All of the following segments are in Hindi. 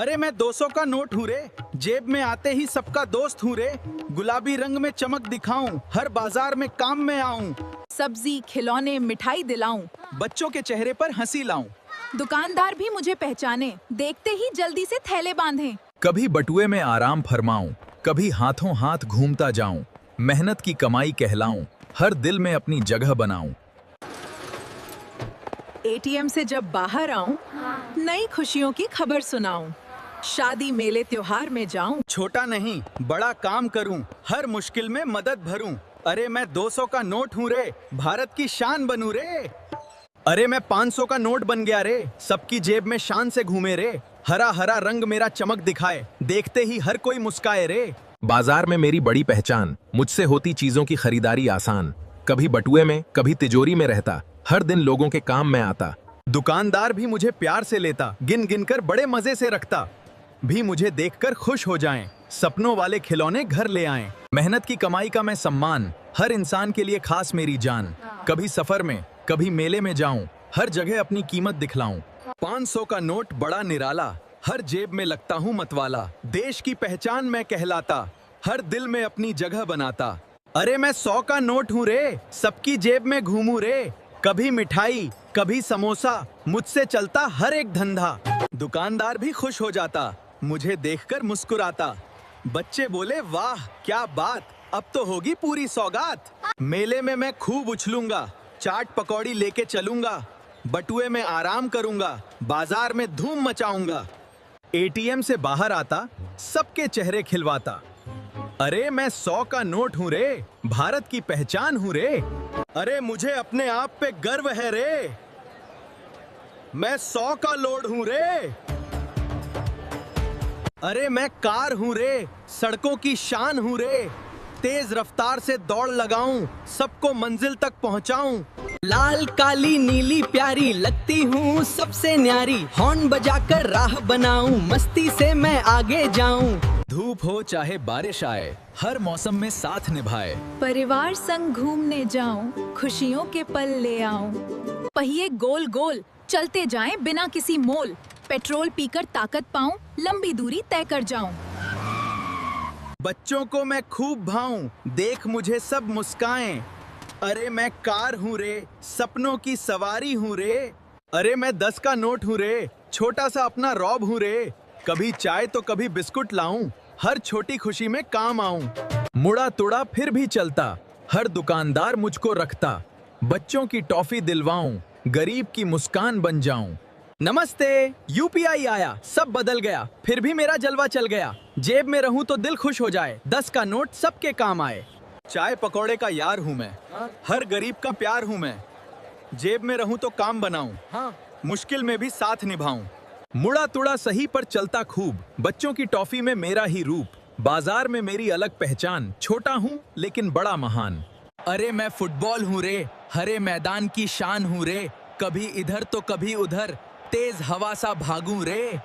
अरे मैं 200 का नोट हूँ रे, जेब में आते ही सबका दोस्त हूँ रे। गुलाबी रंग में चमक दिखाऊं, हर बाजार में काम में आऊं। सब्जी, खिलौने, मिठाई दिलाऊं, बच्चों के चेहरे पर हंसी लाऊं। दुकानदार भी मुझे पहचाने, देखते ही जल्दी से थैले बांधें। कभी बटुए में आराम फरमाऊं, कभी हाथों हाथ घूमता जाऊं। मेहनत की कमाई कहलाऊं, हर दिल में अपनी जगह बनाऊं। एटीएम से जब बाहर आऊं, नई खुशियों की खबर सुनाऊं। शादी, मेले, त्योहार में जाऊं। छोटा नहीं बड़ा काम करूं, हर मुश्किल में मदद भरूं। अरे मैं 200 का नोट हूँ रे, भारत की शान बनूं रे। अरे मैं 500 का नोट बन गया रे, सबकी जेब में शान से घूमे रे। हरा हरा रंग मेरा चमक दिखाए, देखते ही हर कोई मुस्काए रे। बाजार में मेरी बड़ी पहचान, मुझसे होती चीजों की खरीदारी आसान। कभी बटुए में, कभी तिजोरी में रहता, हर दिन लोगों के काम में आता। दुकानदार भी मुझे प्यार से लेता, गिन गिन कर बड़े मजे से रखता। भी मुझे देखकर खुश हो जाएं, सपनों वाले खिलौने घर ले आएं। मेहनत की कमाई का मैं सम्मान, हर इंसान के लिए खास मेरी जान। कभी सफर में, कभी मेले में जाऊं, हर जगह अपनी कीमत दिखलाऊं। 500 का नोट बड़ा निराला, हर जेब में लगता हूँ मतवाला। देश की पहचान मैं कहलाता, हर दिल में अपनी जगह बनाता। अरे मैं 100 का नोट हूँ रे, सबकी जेब में घूमूं रे। कभी मिठाई, कभी समोसा, मुझसे चलता हर एक धंधा। दुकानदार भी खुश हो जाता, मुझे देखकर मुस्कुराता। बच्चे बोले वाह क्या बात, अब तो होगी पूरी सौगात। मेले में मैं खूब उछलूंगा, चाट पकौड़ी लेके चलूंगा। बटुए में आराम करूंगा, बाजार में धूम मचाऊंगा। एटीएम से बाहर आता, सबके चेहरे खिलवाता। अरे मैं 100 का नोट हूँ रे, भारत की पहचान हूँ रे। अरे मुझे अपने आप पे गर्व है रे, मैं 100 का लोड हूँ रे। अरे मैं कार हूँ रे, सड़कों की शान हूँ रे। तेज रफ्तार से दौड़ लगाऊं, सबको मंजिल तक पहुंचाऊं। लाल काली नीली प्यारी लगती हूँ सबसे न्यारी। हॉर्न बजाकर राह बनाऊं, मस्ती से मैं आगे जाऊं। धूप हो चाहे बारिश आए, हर मौसम में साथ निभाए। परिवार संग घूमने जाऊं, खुशियों के पल ले आऊं। पहिए गोल गोल चलते जाएं बिना किसी मोल। पेट्रोल पीकर ताकत पाऊं, लंबी दूरी तय कर जाऊं। बच्चों को मैं खूब भाऊं, देख मुझे सब मुस्काएं। अरे मैं कार हूँ रे, सपनों की सवारी हूँ रे। अरे मैं 10 का नोट हूँ रे, छोटा सा अपना रॉब हूँ रे। कभी चाय तो कभी बिस्कुट लाऊं, हर छोटी खुशी में काम आऊं। मुड़ा तुड़ा फिर भी चलता, हर दुकानदार मुझको रखता। बच्चों की टॉफी दिलवाऊं, गरीब की मुस्कान बन जाऊं। नमस्ते, यूपीआई आया, सब बदल गया, फिर भी मेरा जलवा चल गया। जेब में रहूं तो दिल खुश हो जाए, 10 का नोट सबके काम आए। चाय पकौड़े का यार हूं मैं, हर गरीब का प्यार हूं मैं। जेब में रहूं तो काम बनाऊं, मुश्किल में भी साथ निभाऊं। मुड़ा तुड़ा सही पर चलता खूब, बच्चों की टॉफी में मेरा ही रूप। बाजार में मेरी अलग पहचान, छोटा हूँ लेकिन बड़ा महान। अरे मैं फुटबॉल हूँ रे, हरे मैदान की शान हूँ रे। कभी इधर तो कभी उधर, तेज हवा सा भागूं रे।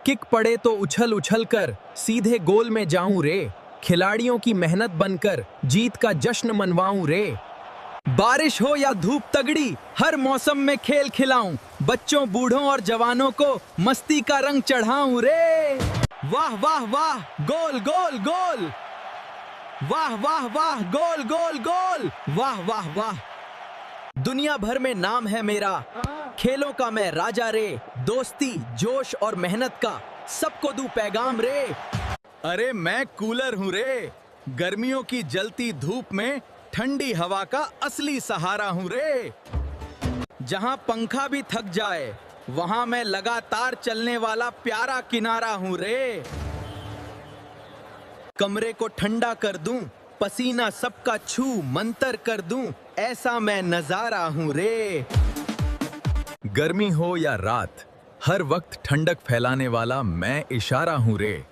किक पड़े तो उछल उछल कर, सीधे गोल में जाऊं रे। खिलाड़ियों की मेहनत बनकर, जीत का जश्न मनवाऊं रे। बारिश हो या धूप तगड़ी, हर मौसम में खेल खिलाऊं। बच्चों बूढ़ों और जवानों को मस्ती का रंग चढ़ाऊं रे। वाह वाह वाह, गोल गोल गोल। वाह वाह वाह, गोल गोल गोल। वाह वाह वाह, दुनिया भर में नाम है मेरा, खेलों का मैं राजा रे। दोस्ती, जोश और मेहनत का सबको दूं पैगाम रे। अरे मैं कूलर हूँ रे, गर्मियों की जलती धूप में ठंडी हवा का असली सहारा हूँ रे। जहाँ पंखा भी थक जाए, वहाँ मैं लगातार चलने वाला प्यारा किनारा हूँ रे। कमरे को ठंडा कर दूं, पसीना सबका छू मंतर कर दूं, ऐसा मैं नजारा हूँ रे। गर्मी हो या रात, हर वक्त ठंडक फैलाने वाला मैं इशारा हूँ रे।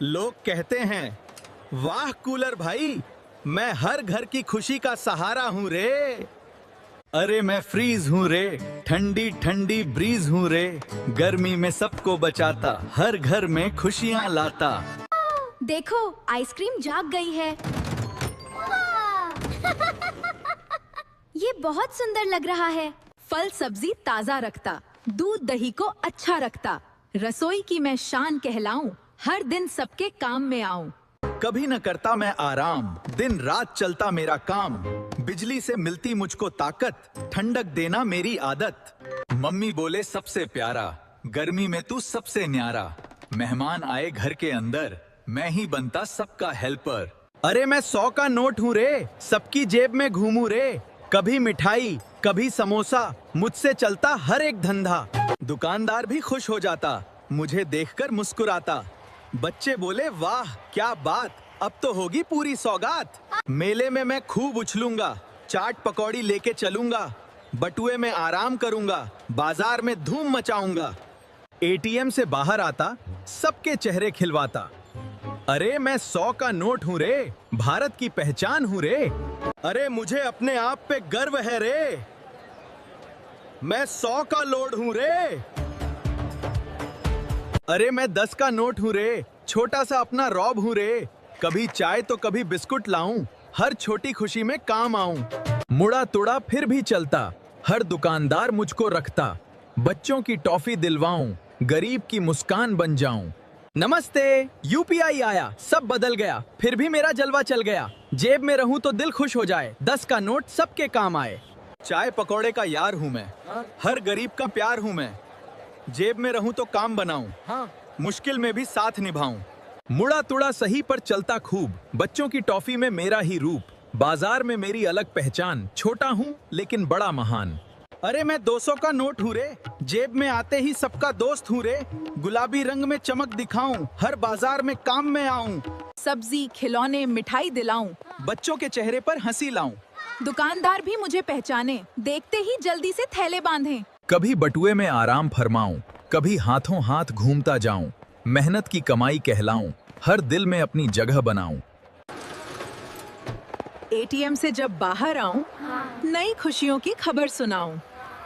लोग कहते हैं वाह कूलर भाई, मैं हर घर की खुशी का सहारा हूँ रे। अरे मैं फ्रीज हूँ रे, ठंडी ठंडी ब्रीज हूँ रे। गर्मी में सबको बचाता, हर घर में खुशियाँ लाता। देखो आइसक्रीम जाग गई है। ये बहुत सुंदर लग रहा है। फल सब्जी ताजा रखता, दूध दही को अच्छा रखता, रसोई की मैं शान कहलाऊं, हर दिन सबके काम में आऊं। कभी न करता मैं आराम, दिन रात चलता मेरा काम। बिजली से मिलती मुझको ताकत, ठंडक देना मेरी आदत। मम्मी बोले सबसे प्यारा, गर्मी में तू सबसे न्यारा। मेहमान आए घर के अंदर, मैं ही बनता सबका हेल्पर। अरे मैं 100 का नोट हूँ रे, सबकी जेब में घूमू रे। कभी मिठाई कभी समोसा, मुझसे चलता हर एक धंधा। दुकानदार भी खुश हो जाता, मुझे देखकर मुस्कुराता। बच्चे बोले वाह क्या बात, अब तो होगी पूरी सौगात। मेले में मैं खूब उछलूंगा, चाट पकौड़ी लेके चलूंगा। बटुए में आराम करूंगा, बाजार में धूम मचाऊंगा। एटीएम से बाहर आता, सबके चेहरे खिलवाता। अरे मैं 100 का नोट हूँ रे, भारत की पहचान हूँ रे। अरे मुझे अपने आप पे गर्व है रे, मैं 100 का लोड हूँ रे। अरे मैं 10 का नोट हूँ रे, छोटा सा अपना रॉब हूँ रे। कभी चाय तो कभी बिस्कुट लाऊं, हर छोटी खुशी में काम आऊं। मुड़ा तुड़ा फिर भी चलता, हर दुकानदार मुझको रखता। बच्चों की टॉफी दिलवाऊं, गरीब की मुस्कान बन जाऊं। नमस्ते, यूपीआई आया, सब बदल गया, फिर भी मेरा जलवा चल गया। जेब में रहूं तो दिल खुश हो जाए, 10 का नोट सबके काम आए। चाय पकौड़े का यार हूं मैं, हर गरीब का प्यार हूं मैं। जेब में रहूं तो काम बनाऊं, मुश्किल में भी साथ निभाऊं। मुड़ा तुड़ा सही पर चलता खूब, बच्चों की टॉफी में मेरा ही रूप। बाजार में मेरी अलग पहचान, छोटा हूँ लेकिन बड़ा महान। अरे मैं 200 का नोट हूँ रे, जेब में आते ही सबका दोस्त हूँ रे। गुलाबी रंग में चमक दिखाऊं, हर बाजार में काम में आऊं। सब्जी खिलौने मिठाई दिलाऊं, बच्चों के चेहरे पर हंसी लाऊं। दुकानदार भी मुझे पहचाने, देखते ही जल्दी से थैले बांधें। कभी बटुए में आराम फरमाऊं, कभी हाथों हाथ घूमता जाऊं। मेहनत की कमाई कहलाऊं, हर दिल में अपनी जगह बनाऊं। एटीएम से जब बाहर आऊं, नई खुशियों की खबर सुनाऊं।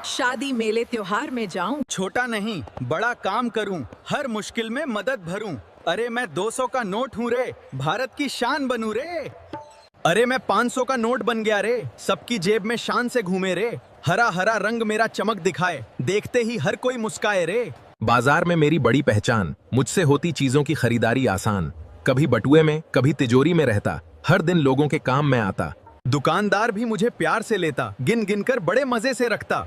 शादी मेले त्योहार में जाऊं, छोटा नहीं बड़ा काम करूं, हर मुश्किल में मदद भरूं। अरे मैं 200 का नोट हूँ रे, भारत की शान बनूं रे। अरे मैं 500 का नोट बन गया रे, सबकी जेब में शान से घूमे रे। हरा हरा रंग मेरा चमक दिखाए, देखते ही हर कोई मुस्काए रे। बाजार में मेरी बड़ी पहचान, मुझसे होती चीजों की खरीदारी आसान। कभी बटुए में कभी तिजोरी में रहता, हर दिन लोगों के काम में आता। दुकानदार भी मुझे प्यार से लेता, गिन गिन कर बड़े मजे से रखता।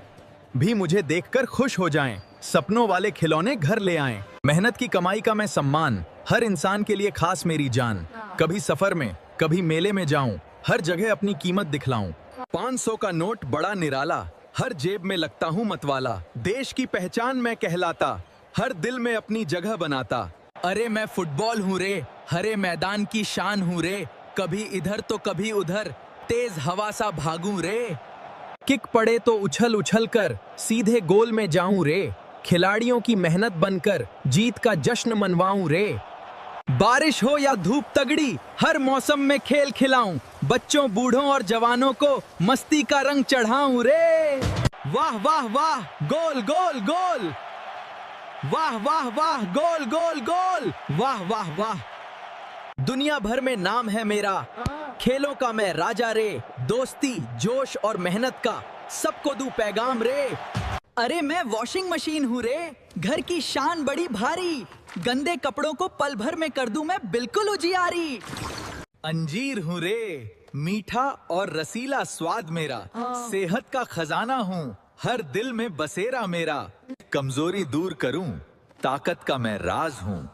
भी मुझे देखकर खुश हो जाएं, सपनों वाले खिलौने घर ले आएं। मेहनत की कमाई का मैं सम्मान, हर इंसान के लिए खास मेरी जान। कभी सफर में कभी मेले में जाऊं, हर जगह अपनी कीमत दिखलाऊं। 500 का नोट बड़ा निराला, हर जेब में लगता हूँ मतवाला। देश की पहचान मैं कहलाता, हर दिल में अपनी जगह बनाता। अरे मैं फुटबॉल हूँ रे, हरे मैदान की शान हूँ रे। कभी इधर तो कभी उधर, तेज हवा सा भागूं रे। किक पड़े तो उछल उछल कर, सीधे गोल में जाऊं रे। खिलाड़ियों की मेहनत बनकर, जीत का जश्न मनवाऊं रे। बारिश हो या धूप तगड़ी, हर मौसम में खेल खिलाऊं। बच्चों बूढ़ों और जवानों को मस्ती का रंग चढ़ाऊं रे। वाह वाह वाह, गोल गोल गोल। वाह वाह वाह, गोल गोल गोल। वाह वाह वाह, दुनिया भर में नाम है मेरा, खेलों का मैं राजा रे। दोस्ती जोश और मेहनत का सबको दूं पैगाम रे। अरे मैं वॉशिंग मशीन हूँ रे, घर की शान बड़ी भारी। गंदे कपड़ों को पल भर में कर दूं मैं बिल्कुल उजियारी। अंजीर हूँ रे, मीठा और रसीला स्वाद मेरा। सेहत का खजाना हूँ, हर दिल में बसेरा मेरा। कमजोरी दूर करूं, ताकत का मैं राज हूँ।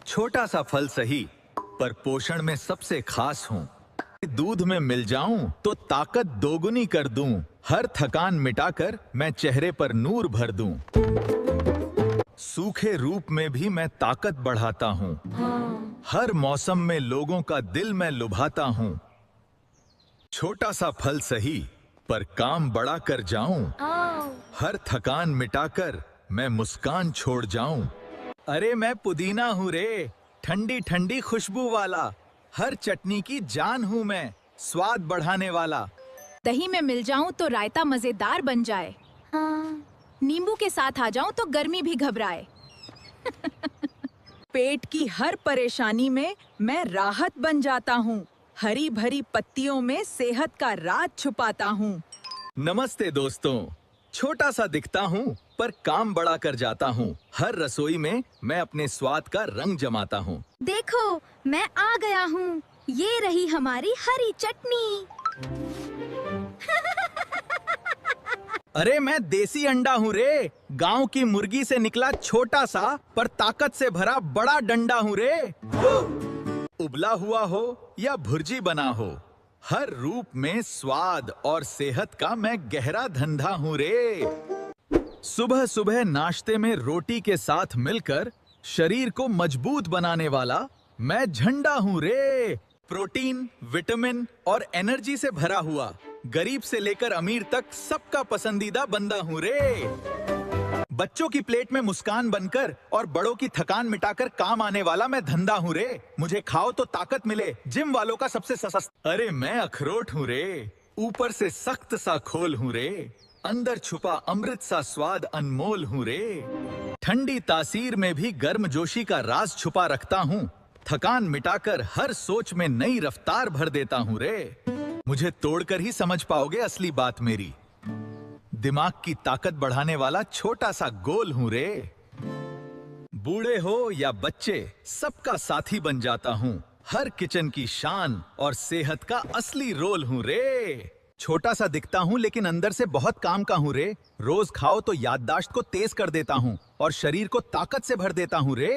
छोटा सा फल सही पर पोषण में सबसे खास हूँ। दूध में मिल जाऊं तो ताकत दोगुनी कर दूं। हर थकान मिटाकर मैं चेहरे पर नूर भर दूं। सूखे रूप में भी मैं ताकत बढ़ाता हूँ। हर मौसम में लोगों का दिल मैं लुभाता हूँ। छोटा सा फल सही पर काम बड़ा कर जाऊं। हर थकान मिटाकर मैं मुस्कान छोड़ जाऊं। अरे मैं पुदीना हूँ रे, ठंडी ठंडी खुशबू वाला। हर चटनी की जान हूँ मैं, स्वाद बढ़ाने वाला। दही में मिल जाऊं तो रायता मजेदार बन जाए। नींबू के साथ आ जाऊं तो गर्मी भी घबराए। पेट की हर परेशानी में मैं राहत बन जाता हूँ। हरी भरी पत्तियों में सेहत का राज छुपाता हूँ। नमस्ते दोस्तों, छोटा सा दिखता हूँ पर काम बड़ा कर जाता हूँ। हर रसोई में मैं अपने स्वाद का रंग जमाता हूँ। देखो मैं आ गया हूँ, ये रही हमारी हरी चटनी। अरे मैं देसी अंडा हूँ रे, गांव की मुर्गी से निकला छोटा सा पर ताकत से भरा बड़ा डंडा हूँ रे। उबला हुआ हो या भुर्जी बना हो, हर रूप में स्वाद और सेहत का मैं गहरा धंधा हूँ रे। सुबह सुबह नाश्ते में रोटी के साथ मिलकर शरीर को मजबूत बनाने वाला मैं झंडा हूँ रे। प्रोटीन, विटामिन और एनर्जी से भरा हुआ, गरीब से लेकर अमीर तक सबका पसंदीदा बंदा हूँ रे। बच्चों की प्लेट में मुस्कान बनकर और बड़ों की थकान मिटाकर काम आने वाला मैं धंधा हूँ रे। मुझे खाओ तो ताकत मिले, जिम वालों का सबसे सस्ता। अरे मैं अखरोट हूँ रे, ऊपर से सख्त सा खोल हूँ रे, अंदर छुपा अमृत सा स्वाद अनमोल हूँ रे। ठंडी तासीर में भी गर्मजोशी का राज छुपा रखता हूँ, थकान मिटाकर हर सोच में नई रफ्तार भर देता हूँ रे। मुझे तोड़कर ही समझ पाओगे असली बात मेरी, दिमाग की ताकत बढ़ाने वाला छोटा सा गोल हूँ रे। बूढ़े हो या बच्चे, सबका साथी बन जाता हूँ, हर किचन की शान और सेहत का असली रोल हूँ रे। छोटा सा दिखता हूँ लेकिन अंदर से बहुत काम का हूँ रे। रोज खाओ तो याददाश्त को तेज कर देता हूँ और शरीर को ताकत से भर देता हूँ रे।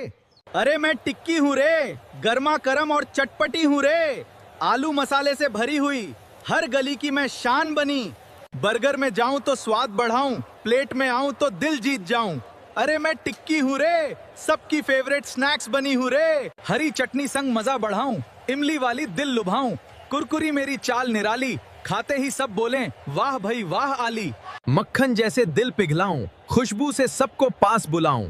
अरे मैं टिक्की हूँ रे, गर्मा गर्म और चटपटी हूँ रे, आलू मसाले से भरी हुई, हर गली की मैं शान बनी। बर्गर में जाऊं तो स्वाद बढ़ाऊं, प्लेट में आऊं तो दिल जीत जाऊं। अरे मैं टिक्की हूँ रे, सबकी फेवरेट स्नैक्स बनी हूँ रे। हरी चटनी संग मजा बढ़ाऊं, इमली वाली दिल लुभाऊं, कुरकुरी मेरी चाल निराली, खाते ही सब बोलें वाह भाई वाह आली। मक्खन जैसे दिल पिघलाऊं, खुशबू से सबको पास बुलाऊं,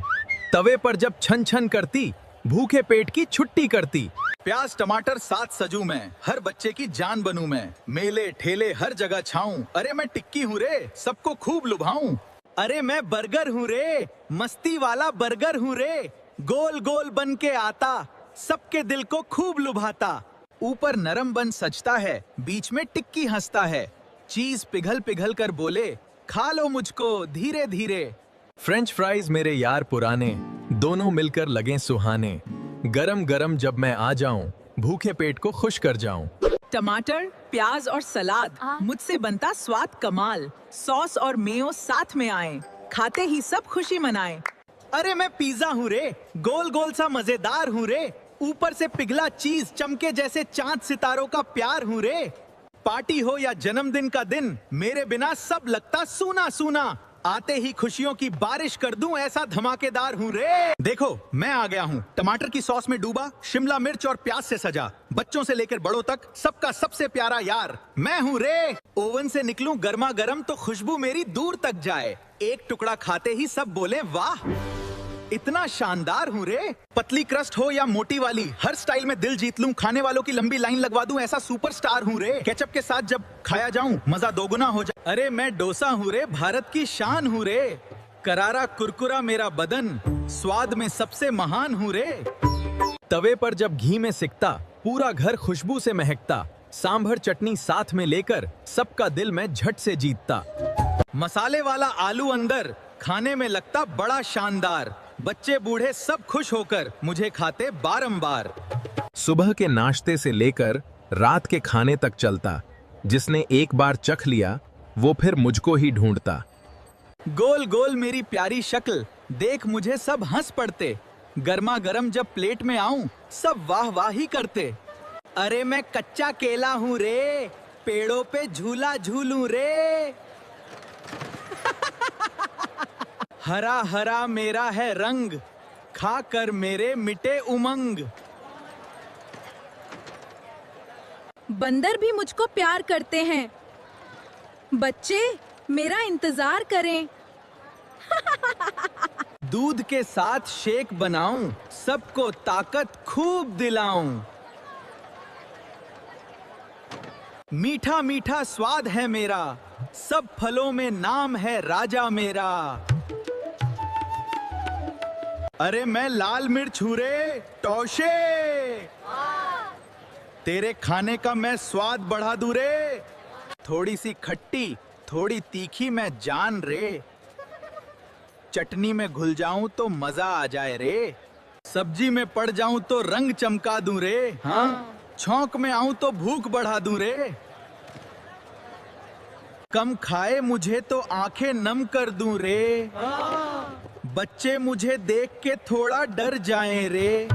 तवे पर जब छन छन करती, भूखे पेट की छुट्टी करती। प्याज टमाटर साथ सजू मैं, हर बच्चे की जान बनूं मैं, मेले ठेले हर जगह छाऊं। अरे मैं टिक्की हूँ रे, सबको खूब लुभाऊं। अरे मैं बर्गर हूँ रे, मस्ती वाला बर्गर हूँ रे, गोल गोल बन के आता, सबके दिल को खूब लुभाता। ऊपर नरम बन सजता है, बीच में टिक्की हंसता है, चीज पिघल पिघल कर बोले खा लो मुझको धीरे धीरे। फ्रेंच फ्राइज मेरे यार पुराने, दोनों मिलकर लगे सुहाने, गरम गरम जब मैं आ जाऊं, भूखे पेट को खुश कर जाऊं। टमाटर, प्याज और सलाद, मुझसे बनता स्वाद कमाल, सॉस और मेयो साथ में आए, खाते ही सब खुशी मनाएं। अरे मैं पिज्जा हूँ रे, गोल गोल सा मजेदार हूँ रे, ऊपर से पिघला चीज चमके जैसे चांद सितारों का प्यार हूँ रे। पार्टी हो या जन्मदिन का दिन, मेरे बिना सब लगता सूना सूना, आते ही खुशियों की बारिश कर दूं ऐसा धमाकेदार हूँ रे। देखो मैं आ गया हूँ, टमाटर की सॉस में डूबा, शिमला मिर्च और प्याज से सजा, बच्चों से लेकर बड़ों तक सबका सबसे प्यारा यार मैं हूँ रे। ओवन से निकलूं गर्मा गर्म तो खुशबू मेरी दूर तक जाए, एक टुकड़ा खाते ही सब बोले वाह, इतना शानदार हूँ रे। पतली क्रस्ट हो या मोटी वाली, हर स्टाइल में दिल जीत लूं, खाने वालों की लंबी लाइन लगवा दूं ऐसा सुपरस्टार हूँ रे। केचप के साथ जब खाया जाऊं, मजा दोगुना हो जाए। अरे मैं डोसा हूँ रे, भारत की शान हूँ रे, करारा कुरकुरा मेरा बदन, स्वाद में सबसे महान हूँ रे। तवे पर जब घी में सिकता, पूरा घर खुशबू से महकता, सांभर चटनी साथ में लेकर सबका दिल मैं झट से जीतता। मसाले वाला आलू अंदर, खाने में लगता बड़ा शानदार, बच्चे बूढ़े सब खुश होकर मुझे खाते बारंबार। सुबह के नाश्ते से लेकर रात के खाने तक चलता, जिसने एक बार चख लिया वो फिर मुझको ही ढूंढता। गोल गोल मेरी प्यारी शक्ल देख मुझे सब हंस पड़ते, गर्मा गर्म जब प्लेट में आऊं सब वाह वाह ही करते। अरे मैं कच्चा केला हूँ रे, पेड़ों पे झूला झूलूं रे। हरा हरा मेरा है रंग, खा कर मेरे मिटे उमंग। बंदर भी मुझको प्यार करते हैं, बच्चे मेरा इंतजार करें। दूध के साथ शेक बनाऊं, सबको ताकत खूब दिलाऊं। मीठा मीठा स्वाद है मेरा, सब फलों में नाम है राजा मेरा। अरे मैं लाल मिर्च हूँ रे, टौशे, तेरे खाने का मैं स्वाद बढ़ा दूं रे। थोड़ी सी खट्टी थोड़ी तीखी मैं जान रे, चटनी में घुल जाऊं तो मजा आ जाए रे। सब्जी में पड़ जाऊं तो रंग चमका दूं रे। हाँ, छौंक में आऊं तो भूख बढ़ा दूं रे। कम खाए मुझे तो आंखें नम कर दूं रे। बच्चे मुझे देख के थोड़ा डर जाएं रे,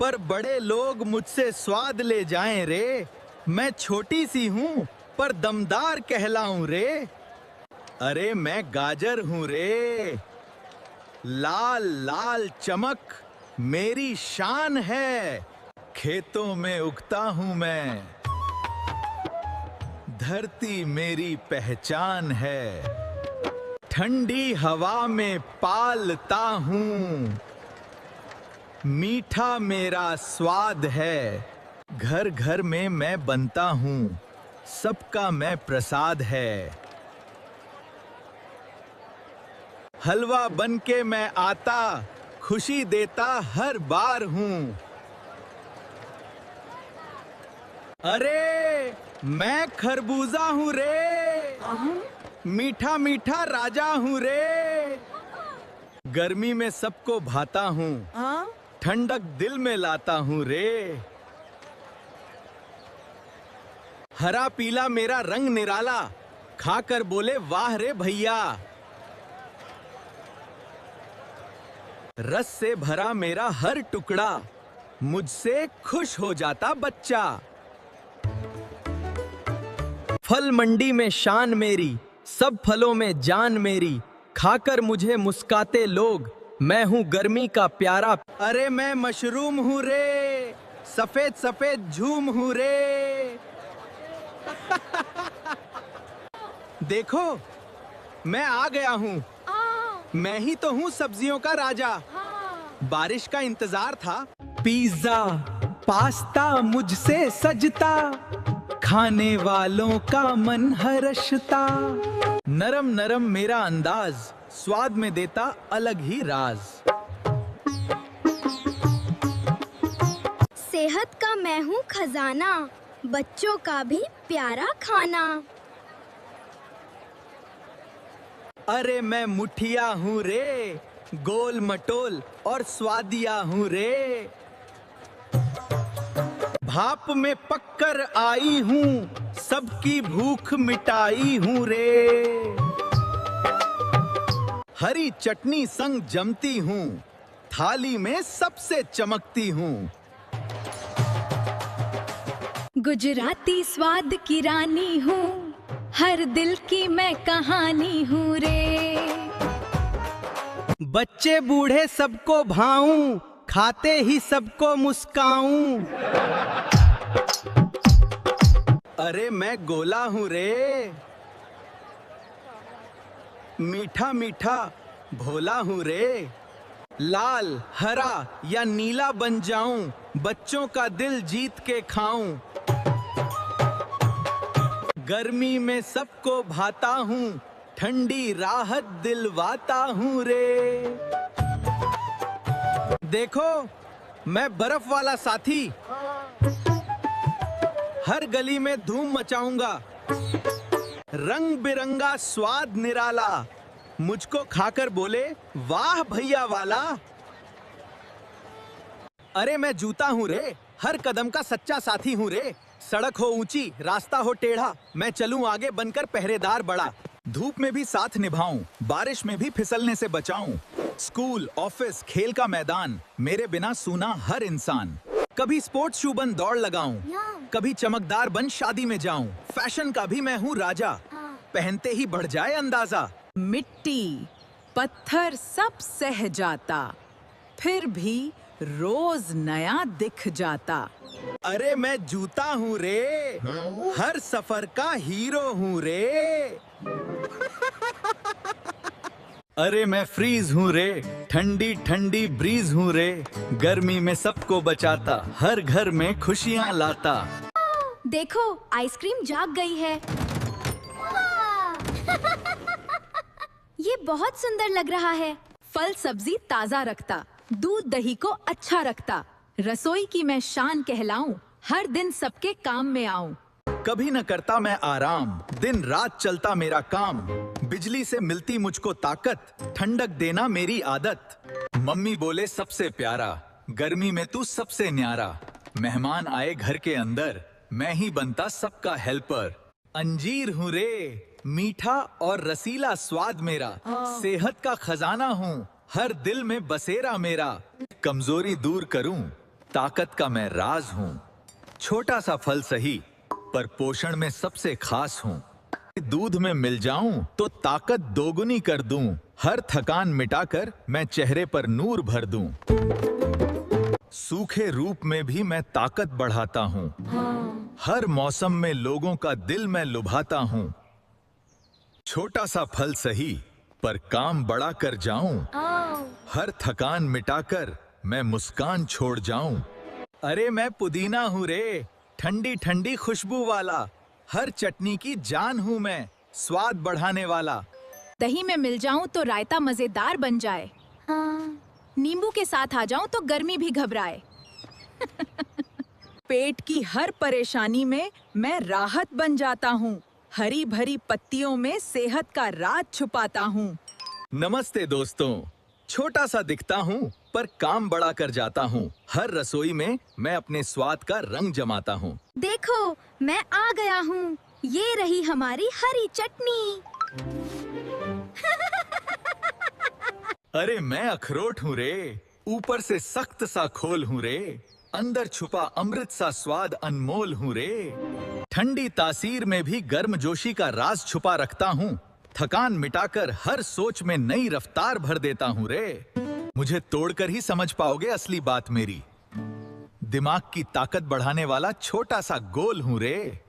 पर बड़े लोग मुझसे स्वाद ले जाएं रे। मैं छोटी सी हूँ पर दमदार कहलाऊं रे। अरे मैं गाजर हूँ रे, लाल लाल चमक मेरी शान है। खेतों में उगता हूँ मैं, धरती मेरी पहचान है। ठंडी हवा में पालता हूँ, मीठा मेरा स्वाद है। घर घर में मैं बनता हूँ, सबका मैं प्रसाद है। हलवा बन के मैं आता, खुशी देता हर बार हूँ। अरे मैं खरबूजा हूँ रे, मीठा मीठा राजा हूँ रे। गर्मी में सबको भाता हूँ, ठंडक दिल में लाता हूँ रे। हरा पीला मेरा रंग निराला, खाकर बोले वाह रे भैया। रस से भरा मेरा हर टुकड़ा, मुझसे खुश हो जाता बच्चा। फल मंडी में शान मेरी, सब फलों में जान मेरी। खाकर मुझे मुस्काते लोग, मैं हूँ गर्मी का प्यारा। अरे मैं मशरूम हूँ रे, सफेद सफेद झूम हूँ रे। देखो मैं आ गया हूँ, मैं ही तो हूँ सब्जियों का राजा। बारिश का इंतजार था। पिज्जा पास्ता मुझसे सजता, खाने वालों का मन हर्षता। नरम नरम मेरा अंदाज, स्वाद में देता अलग ही राज। सेहत का मैं हूँ खजाना, बच्चों का भी प्यारा खाना। अरे मैं मुठिया हूँ रे, गोल मटोल और स्वादिया हूँ रे। भाप में पककर आई हूँ, सबकी भूख मिटाई हूँ रे। हरी चटनी संग जमती हूँ, थाली में सबसे चमकती हूँ। गुजराती स्वाद की रानी हूँ, हर दिल की मैं कहानी हूँ रे। बच्चे बूढ़े सबको भाऊं, खाते ही सबको मुस्काऊं। अरे मैं गोला हूँ रे, मीठा मीठा भोला हूँ रे। लाल हरा या नीला बन जाऊं, बच्चों का दिल जीत के खाऊं। गर्मी में सबको भाता हूँ, ठंडी राहत दिलवाता हूँ रे। देखो मैं बर्फ वाला साथी, हर गली में धूम मचाऊंगा। रंग बिरंगा स्वाद निराला, मुझको खाकर बोले वाह भैया वाला। अरे मैं जूता हूँ रे, हर कदम का सच्चा साथी हूँ रे। सड़क हो ऊंची, रास्ता हो टेढ़ा, मैं चलूं आगे बनकर पहरेदार बड़ा। धूप में भी साथ निभाऊं, बारिश में भी फिसलने से बचाऊं। स्कूल ऑफिस खेल का मैदान, मेरे बिना सूना हर इंसान। कभी स्पोर्ट्स शू बन दौड़ लगाऊं, कभी चमकदार बन शादी में जाऊं। फैशन का भी मैं हूँ राजा, पहनते ही बढ़ जाए अंदाजा। मिट्टी पत्थर सब सह जाता, फिर भी रोज नया दिख जाता। अरे मैं जूता हूँ रे, हर सफर का हीरो हूँ रे। अरे मैं फ्रीज हूँ रे, ठंडी ठंडी ब्रीज हूँ रे। गर्मी में सबको बचाता, हर घर में खुशियाँ लाता। देखो आइसक्रीम जाग गई है। ये बहुत सुंदर लग रहा है। फल सब्जी ताजा रखता, दूध दही को अच्छा रखता। रसोई की मैं शान कहलाऊं, हर दिन सबके काम में आऊं। कभी न करता मैं आराम, दिन रात चलता मेरा काम। बिजली से मिलती मुझको ताकत, ठंडक देना मेरी आदत। मम्मी बोले सबसे प्यारा, गर्मी में तू सबसे न्यारा। मेहमान आए घर के अंदर, मैं ही बनता सबका हेल्पर। अंजीर हूँ रे, मीठा और रसीला स्वाद मेरा। सेहत का खजाना हूँ, हर दिल में बसेरा मेरा। कमजोरी दूर करूँ, ताकत का मैं राज हूँ। छोटा सा फल सही, पर पोषण में सबसे खास हूँ। दूध में मिल जाऊं तो ताकत दोगुनी कर दूं। हर थकान मिटाकर मैं चेहरे पर नूर भर दूं। सूखे रूप में भी मैं ताकत बढ़ाता हूँ। हर मौसम में लोगों का दिल मैं लुभाता हूँ। छोटा सा फल सही, पर काम बड़ा कर जाऊं। हर थकान मिटाकर मैं मुस्कान छोड़ जाऊं। अरे मैं पुदीना हूँ रे, ठंडी ठंडी खुशबू वाला। हर चटनी की जान हूँ मैं, स्वाद बढ़ाने वाला। दही में मिल जाऊं तो रायता मजेदार बन जाए। नींबू के साथ आ जाऊं तो गर्मी भी घबराए। पेट की हर परेशानी में मैं राहत बन जाता हूँ। हरी भरी पत्तियों में सेहत का राज छुपाता हूँ। नमस्ते दोस्तों, छोटा सा दिखता हूँ पर काम बड़ा कर जाता हूँ। हर रसोई में मैं अपने स्वाद का रंग जमाता हूँ। देखो मैं आ गया हूँ, ये रही हमारी हरी चटनी। अरे मैं अखरोट हूँ रे, ऊपर से सख्त सा खोल हूँ रे। अंदर छुपा अमृत सा स्वाद अनमोल हूँ रे। ठंडी तासीर में भी गर्मजोशी का राज छुपा रखता हूँ। थकान मिटाकर हर सोच में नई रफ्तार भर देता हूँ रे। मुझे तोड़कर ही समझ पाओगे असली बात मेरी। दिमाग की ताकत बढ़ाने वाला छोटा सा गोल हूँ रे।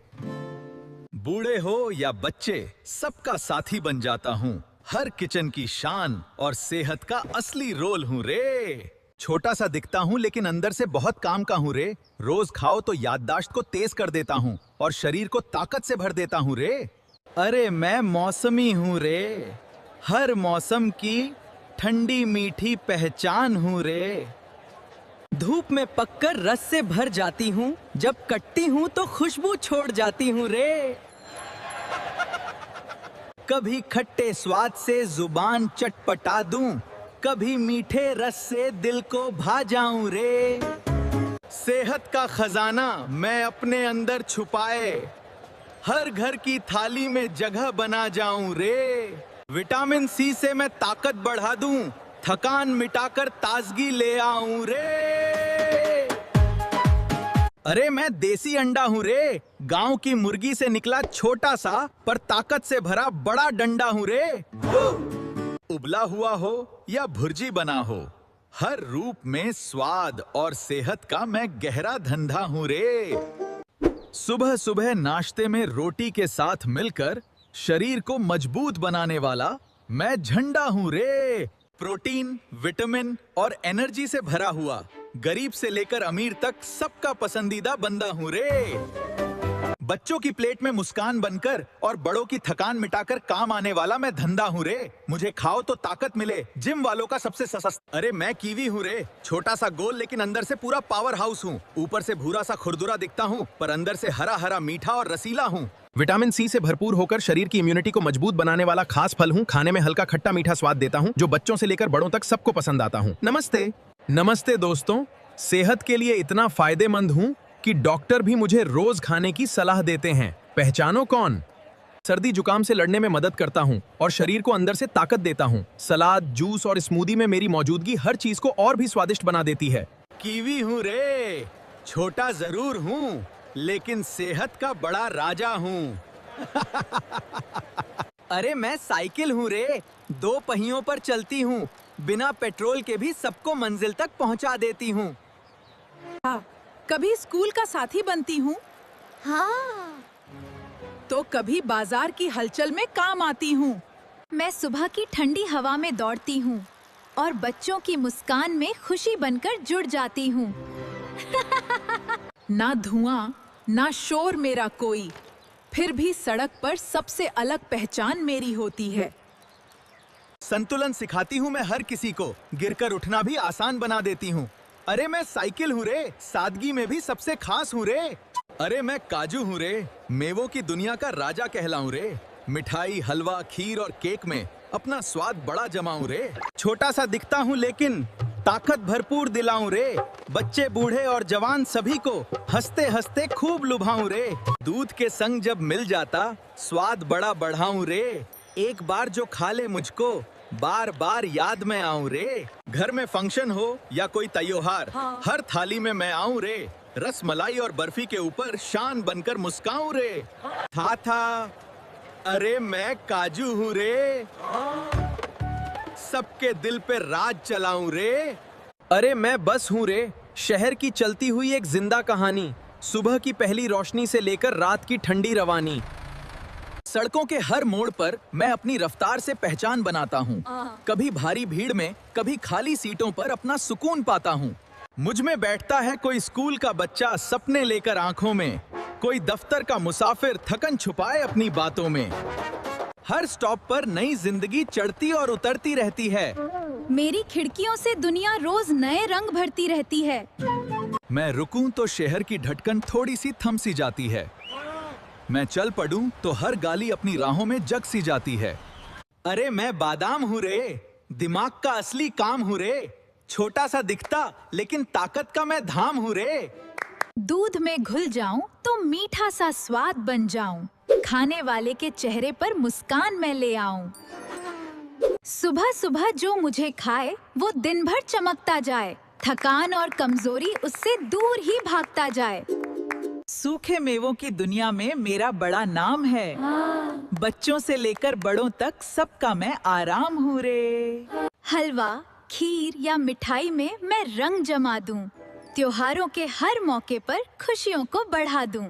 बूढ़े हो या बच्चे, सबका साथी बन जाता हूँ। हर किचन की शान और सेहत का असली रोल हूँ रे। छोटा सा दिखता हूँ लेकिन अंदर से बहुत काम का हूँ रे। रोज खाओ तो याददाश्त को तेज कर देता हूँ और शरीर को ताकत से भर देता हूँ रे। अरे मैं मौसमी हूँ रे, हर मौसम की ठंडी मीठी पहचान हूँ रे। धूप में पककर रस से भर जाती हूँ, जब कटती हूँ तो खुशबू छोड़ जाती हूँ रे। कभी खट्टे स्वाद से जुबान चटपटा दूं, कभी मीठे रस से दिल को भा जाऊं रे। सेहत का खजाना मैं अपने अंदर छुपाए, हर घर की थाली में जगह बना जाऊं रे। विटामिन सी से मैं ताकत बढ़ा दूं, थकान मिटाकर ताजगी ले आऊं रे। अरे मैं देसी अंडा हूँ रे, गांव की मुर्गी से निकला छोटा सा पर ताकत से भरा बड़ा डंडा हूँ रे। उबला हुआ हो या भुर्जी बना हो, हर रूप में स्वाद और सेहत का मैं गहरा धंधा हूँ रे। सुबह सुबह नाश्ते में रोटी के साथ मिलकर शरीर को मजबूत बनाने वाला मैं झंडा हूँ रे। प्रोटीन, विटामिन और एनर्जी से भरा हुआ, गरीब से लेकर अमीर तक सबका पसंदीदा बंदा हूँ रे। बच्चों की प्लेट में मुस्कान बनकर और बड़ों की थकान मिटाकर काम आने वाला मैं धंधा हूँ रे। मुझे खाओ तो ताकत मिले, जिम वालों का सबसे सस्ता। अरे मैं कीवी हूँ रे, छोटा सा गोल लेकिन अंदर से पूरा पावर हाउस हूँ। ऊपर से भूरा सा खुरदुरा दिखता हूँ पर अंदर से हरा हरा मीठा और रसीला हूँ। विटामिन सी से भरपूर होकर शरीर की इम्यूनिटी को मजबूत बनाने वाला खास फल हूँ। खाने में हल्का खट्टा मीठा स्वाद देता हूँ, जो बच्चों से लेकर बड़ों तक सबको पसंद आता हूँ। नमस्ते। नमस्ते दोस्तों, सेहत के लिए इतना फायदेमंद हूँ कि डॉक्टर भी मुझे रोज खाने की सलाह देते हैं। पहचानो कौन? सर्दी जुकाम से लड़ने में मदद करता हूँ और शरीर को अंदर से ताकत देता हूँ। सलाद, जूस और स्मूदी में मेरी मौजूदगी हर चीज को और भी स्वादिष्ट बना देती है। कीवी हूँ रे, छोटा जरूर हूँ लेकिन सेहत का बड़ा राजा हूँ। अरे मैं साइकिल हूँ रे, 2 पहियों पर चलती हूँ, बिना पेट्रोल के भी सबको मंजिल तक पहुँचा देती हूँ। कभी स्कूल का साथी बनती हूँ हाँ, तो कभी बाजार की हलचल में काम आती हूँ। मैं सुबह की ठंडी हवा में दौड़ती हूँ और बच्चों की मुस्कान में खुशी बनकर जुड़ जाती हूँ। ना धुआं ना शोर मेरा कोई, फिर भी सड़क पर सबसे अलग पहचान मेरी होती है। संतुलन सिखाती हूँ मैं हर किसी को, गिरकर उठना भी आसान बना देती हूँ। अरे मैं साइकिल हूँ रे, सादगी में भी सबसे खास हूँ रे। अरे मैं काजू हूँ रे, मेवों की दुनिया का राजा कहलाऊं रे। मिठाई, हलवा, खीर और केक में अपना स्वाद बड़ा जमाऊं रे। छोटा सा दिखता हूँ लेकिन ताकत भरपूर दिलाऊं रे। बच्चे, बूढ़े और जवान सभी को हंसते हंसते खूब लुभाऊं रे। दूध के संग जब मिल जाता स्वाद बड़ा बढ़ाऊं रे। एक बार जो खा ले मुझको बार बार याद में आऊं रे। घर में फंक्शन हो या कोई त्योहार, हर थाली में मैं आऊं रे। रस मलाई और बर्फी के ऊपर शान बनकर मुस्काऊं रे। था अरे मैं काजू हूँ रे। सबके दिल पे राज चलाऊं रे। अरे मैं बस हूँ रे, शहर की चलती हुई एक जिंदा कहानी। सुबह की पहली रोशनी से लेकर रात की ठंडी रवानी। सड़कों के हर मोड़ पर मैं अपनी रफ्तार से पहचान बनाता हूँ। कभी भारी भीड़ में, कभी खाली सीटों पर अपना सुकून पाता हूँ। मुझ में बैठता है कोई स्कूल का बच्चा सपने लेकर आंखों में, कोई दफ्तर का मुसाफिर थकन छुपाए अपनी बातों में। हर स्टॉप पर नई जिंदगी चढ़ती और उतरती रहती है। मेरी खिड़कियों से दुनिया रोज नए रंग भरती रहती है। मैं रुकूं तो शहर की ढटकन थोड़ी सी थम सी जाती है। मैं चल पड़ूं तो हर गाली अपनी राहों में जग सी जाती है। अरे मैं बादाम हूँ रे, दिमाग का असली काम हूँ रे। छोटा सा दिखता लेकिन ताकत का मैं धाम हूँ रे। दूध में घुल जाऊं तो मीठा सा स्वाद बन जाऊं। खाने वाले के चेहरे पर मुस्कान मैं ले आऊं। सुबह सुबह जो मुझे खाए वो दिन भर चमकता जाए। थकान और कमजोरी उससे दूर ही भागता जाए। सूखे मेवों की दुनिया में मेरा बड़ा नाम है। बच्चों से लेकर बड़ों तक सबका मैं आराम हूँ रे। हलवा, खीर या मिठाई में मैं रंग जमा दूं। त्योहारों के हर मौके पर खुशियों को बढ़ा दूं।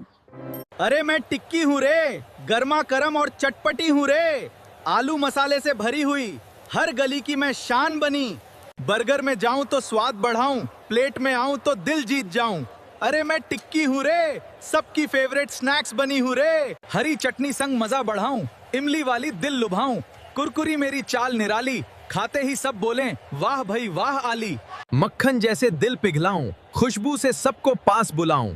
अरे मैं टिक्की हूँ रे, गर्मा गर्म और चटपटी हूँ रे। आलू मसाले से भरी हुई हर गली की मैं शान बनी। बर्गर में जाऊं तो स्वाद बढ़ाऊं, प्लेट में आऊं तो दिल जीत जाऊं। अरे मैं टिक्की हूँ रे, सबकी फेवरेट स्नैक्स बनी हूँ रे। हरी चटनी संग मजा बढ़ाऊं, इमली वाली दिल लुभाऊं। कुरकुरी मेरी चाल निराली, खाते ही सब बोलें वाह भाई वाह आली। मक्खन जैसे दिल पिघलाऊं, खुशबू से सबको पास बुलाऊं।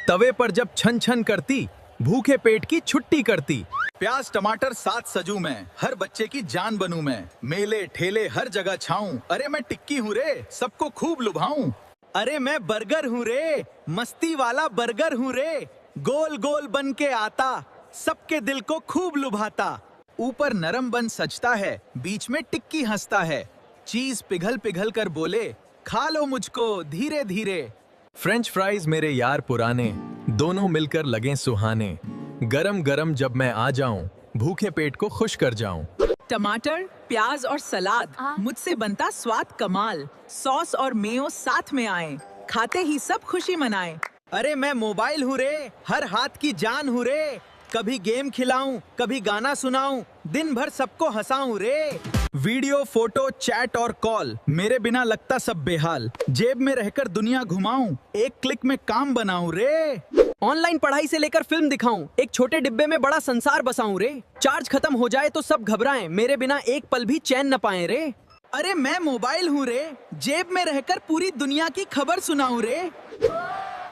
तवे पर जब छन छन करती, भूखे पेट की छुट्टी करती। प्याज टमाटर साथ सजूं मैं, हर बच्चे की जान बनूं मैं। मेले ठेले हर जगह छाऊं, अरे मैं टिक्की हूँ रे, सबको खूब लुभाऊं। अरे मैं बर्गर हूँ रे, मस्ती वाला बर्गर हूँ रे। गोल गोल बन के आता, सबके दिल को खूब लुभाता। ऊपर नरम बन सजता है, बीच में टिक्की हंसता है। चीज पिघल पिघल कर बोले खा लो मुझको धीरे धीरे। फ्रेंच फ्राइज मेरे यार पुराने, दोनों मिलकर लगें सुहाने। गरम गरम जब मैं आ जाऊं, भूखे पेट को खुश कर जाऊं। टमाटर, प्याज और सलाद, मुझसे बनता स्वाद कमाल। सॉस और मेयो साथ में आए, खाते ही सब खुशी मनाएं। अरे मैं मोबाइल हूँ रे, हर हाथ की जान हूँ रे। कभी गेम खिलाऊं, कभी गाना सुनाऊं, दिन भर सबको हंसाऊं रे। वीडियो, फोटो, चैट और कॉल, मेरे बिना लगता सब बेहाल। जेब में रहकर दुनिया घुमाऊं, एक क्लिक में काम बनाऊं रे। ऑनलाइन पढ़ाई से लेकर फिल्म दिखाऊं, एक छोटे डिब्बे में बड़ा संसार बसाऊं रे। चार्ज खत्म हो जाए तो सब घबराएं, मेरे बिना एक पल भी चैन न पाएं रे। अरे मैं मोबाइल हूँ रे, जेब में रहकर पूरी दुनिया की खबर सुनाऊं रे।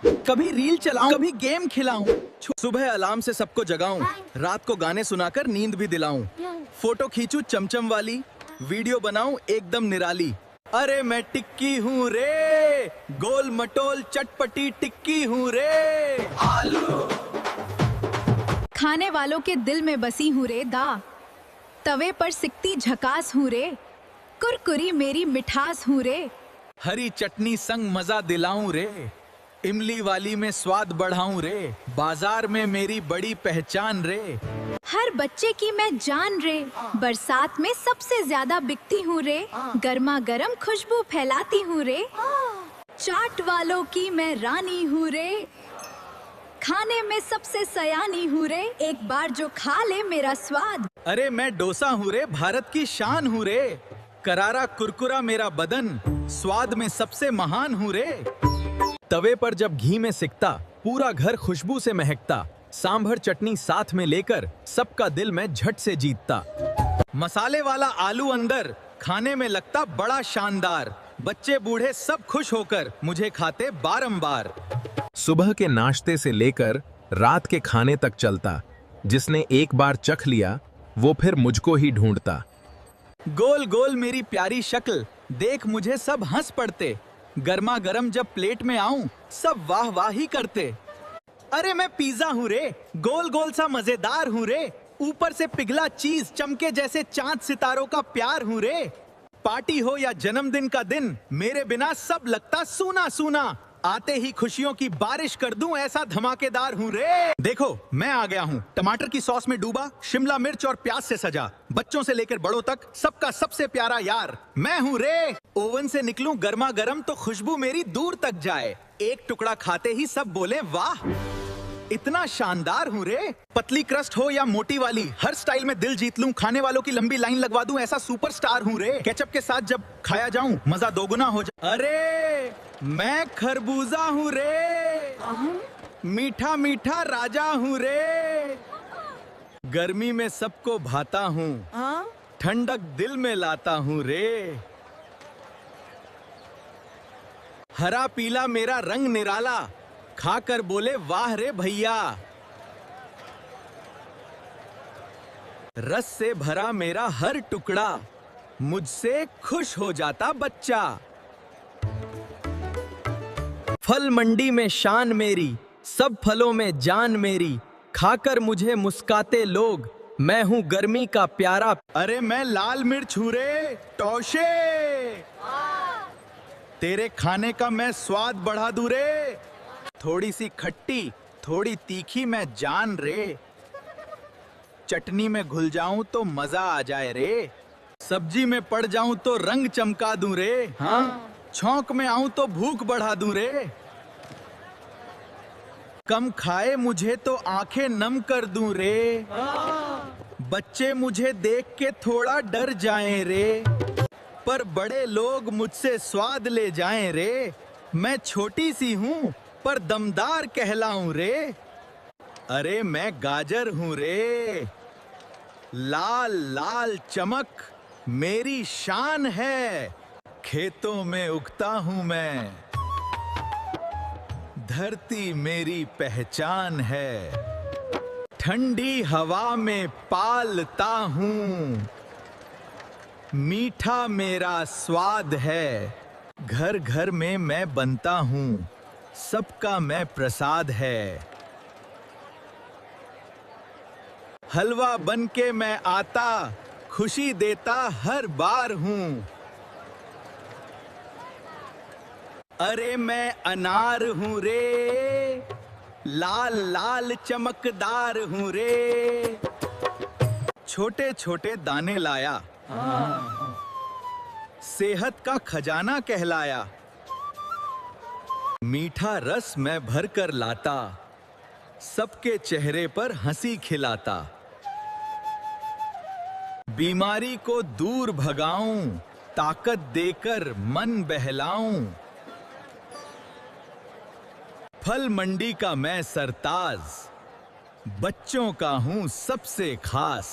कभी रील चलाऊं, कभी गेम खिलाऊं। सुबह अलार्म से सबको जगाऊं, रात को गाने सुनाकर नींद भी दिलाऊं। फोटो खींचूं चमचम वाली, वीडियो बनाऊं एकदम निराली। अरे मैं टिक्की हूँ रे, गोल मटोल चटपटी टिक्की हूँ रे। खाने वालों के दिल में बसी हूँ रे दा। तवे पर सिकती झकास हूँ रे, कुरकुरी मेरी मिठास हूँ रे। हरी चटनी संग मजा दिलाऊं रे, इमली वाली में स्वाद बढ़ाऊं रे। बाजार में मेरी बड़ी पहचान रे। हर बच्चे की मैं जान रे, बरसात में सबसे ज्यादा बिकती हूँ रे। गर्मा गर्म खुशबू फैलाती हूँ रे। चाट वालों की मैं रानी हूँ रे, खाने में सबसे सयानी हूँ रे। एक बार जो खा ले मेरा स्वाद। अरे मैं डोसा हूँ रे, भारत की शान हूँ रे। करारा कुरकुरा मेरा बदन, स्वाद में सबसे महान हूँ रे। तवे पर जब घी में सिकता, पूरा घर खुशबू से महकता। सांभर चटनी साथ में लेकर सबका दिल मैं झट से जीतता। मसाले वाला आलू अंदर, खाने में लगता बड़ा शानदार। बच्चे बूढ़े सब खुश होकर मुझे खाते बारंबार। सुबह के नाश्ते से लेकर रात के खाने तक चलता। जिसने एक बार चख लिया वो फिर मुझको ही ढूंढता। गोल गोल मेरी प्यारी शक्ल देख मुझे सब हंस पड़ते। गर्मा गर्म जब प्लेट में आऊं सब वाह वाह ही करते। अरे मैं पिज्जा हूँ रे, गोल गोल सा मजेदार हूँ रे, ऊपर से पिघला चीज चमके जैसे चांद सितारों का प्यार हूँ रे। पार्टी हो या जन्मदिन का दिन मेरे बिना सब लगता सूना सूना। आते ही खुशियों की बारिश कर दूं ऐसा धमाकेदार हूँ रे। देखो मैं आ गया हूँ, टमाटर की सॉस में डूबा, शिमला मिर्च और प्याज से सजा, बच्चों से लेकर बड़ों तक सबका सबसे प्यारा यार मैं हूँ रे। ओवन से निकलूं गर्मा गर्म तो खुशबू मेरी दूर तक जाए, एक टुकड़ा खाते ही सब बोले वाह, इतना शानदार हूँ रे। पतली क्रस्ट हो या मोटी वाली हर स्टाइल में दिल जीत लूं, खाने वालों की लंबी लाइन लगवा दूं ऐसा सुपरस्टार हूँ रे। केचप के साथ जब खाया जाऊं मजा दोगुना हो जाए। अरे मैं खरबूजा हूँ रे, मीठा मीठा राजा हूँ रे। गर्मी में सबको भाता हूँ, ठंडक दिल में लाता हूँ रे। हरा पीला मेरा रंग निराला, खाकर बोले वाह रे भैया। रस से भरा मेरा हर टुकड़ा, मुझसे खुश हो जाता बच्चा। फल मंडी में शान मेरी, सब फलों में जान मेरी, खाकर मुझे मुस्काते लोग, मैं हूँ गर्मी का प्यारा। अरे मैं लाल मिर्च हूँ रे टौशे, तेरे खाने का मैं स्वाद बढ़ा दूं रे। थोड़ी सी खट्टी थोड़ी तीखी मैं जान रे, चटनी में घुल जाऊं तो मजा आ जाए रे। सब्जी में पड़ जाऊं तो रंग चमका दूं रे, हाँ छौंक में आऊं तो भूख बढ़ा दूं रे। कम खाए मुझे तो आंखें नम कर दूं रे, बच्चे मुझे देख के थोड़ा डर जाएं रे, पर बड़े लोग मुझसे स्वाद ले जाएं रे। मैं छोटी सी हूँ पर दमदार कहलाऊं रे। अरे मैं गाजर हूँ रे, लाल लाल चमक मेरी शान है, खेतों में उगता हूँ मैं, धरती मेरी पहचान है, ठंडी हवा में पालता हूँ, मीठा मेरा स्वाद है, घर घर में मैं बनता हूँ, सबका मैं प्रसाद है। हलवा बन के मैं आता, खुशी देता हर बार हूँ। अरे मैं अनार हूँ रे, लाल लाल चमकदार हूँ रे। छोटे छोटे दाने लाया, सेहत का खजाना कहलाया, मीठा रस मैं भर कर लाता, सबके चेहरे पर हंसी खिलाता। बीमारी को दूर भगाऊं, ताकत देकर मन बहलाऊं, फल मंडी का मैं सरताज, बच्चों का हूं सबसे खास।